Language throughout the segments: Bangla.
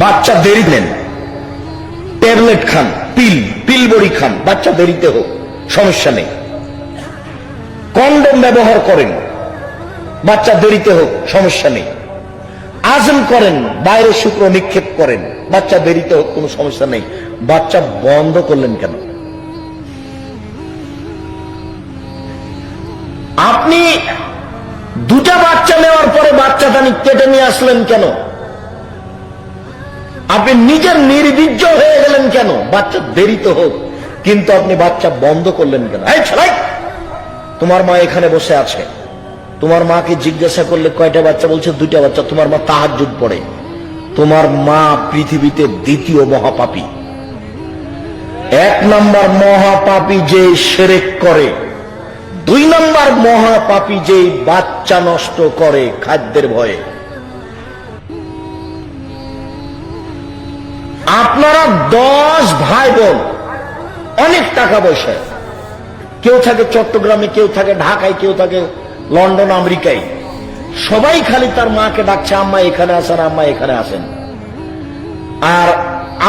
বাচ্চা দেরি নেন, ট্যাবলেট খান, পিল বড়ি খান, বাচ্চা দেরিতে হোক, সমস্যা নেই। কন্ডম ব্যবহার করেন, বাচ্চা দেরিতে হোক, সমস্যা নেই। আজম করেন, বাইরে শুক্র নিক্ষেপ করেন, বাচ্চা দেরিতে হোক, কোনো সমস্যা নেই। বাচ্চা বন্ধ করলেন কেন? আপনি দুটা বাচ্চা নেওয়ার পরে বাচ্চাটা কেটে নিয়ে আসলেন কেন? আপনি নিজের নির্বীর্য হয়ে গেলেন কেন? বাচ্চা দেরিতে হোক, কিন্তু আপনি বাচ্চা বন্ধ করলেন কেন? এই ছেলে, তোমার মা এখানে বসে আছে, তোমার মাকে জিজ্ঞাসা করলে কয়টা বাচ্চা? বলছে দুইটা বাচ্চা। তোমার মা তাহাজ্জুদ পড়ে। তোমার মা পৃথিবীতে দ্বিতীয় মহাপাপী। এক নাম্বার মহাপাপী যে শিরক করে, দুই নাম্বার মহাপাপী যে বাচ্চা নষ্ট করে খাদ্যের ভয়ে। আপনারা 10 ভাই বোন, অনেক টাকা পয়সা, কেউ থাকে চট্টগ্রামে, কেউ থাকে ঢাকায়, কেউ থাকে লন্ডন, আমেরিকায়। সবাই খালি তার মাকে ডাকছে, আম্মা এখানে আসেন, আম্মা এখানে আসেন। আর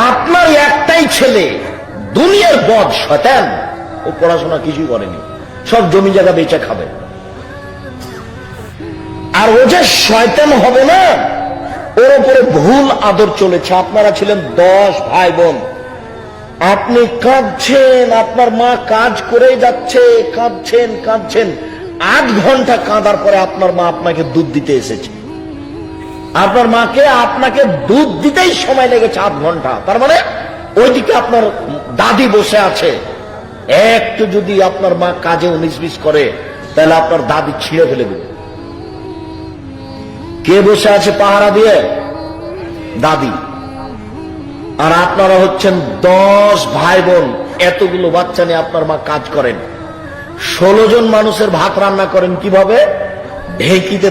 আপনার একটাই ছেলে দুনিয়ার বদ শয়তান, ও পড়াশোনা কিছুই করেনি, সব জমি জায়গা বেচে খাবে। আর ও যে শয়তান হবে না, ওর উপরে ভুল আদর চলেছে। আপনারা ছিলেন 10 ভাই বোন, আপনি কাঁদছেন, আপনার মা কাজ করে যাচ্ছে, কাঁদছেন 8 ঘন্টা কাঁদার পরে আপনার মা আপনাকে দুধ দিতে এসেছে। আপনার মাকে আপনাকে দুধ দিতেই সময় লেগেছে 8 ঘন্টা। তার মানে ওইদিকে আপনার দাদি বসে আছে। একটু যদি আপনার মা কাজে 19-20 করে, তাহলে আপনার দাদি ছিঁড়ে ফেলে দেবে। কে বসে আছে পাহারা দিয়ে? দাদি। আর আপনারা হচ্ছেন 10 ভাই বোন, এতগুলো বাচ্চা নিয়ে আপনার মা কাজ করেন। 16 জন মানুষের ভাত রান্না করেন কিভাবে? ঢেঁকিতে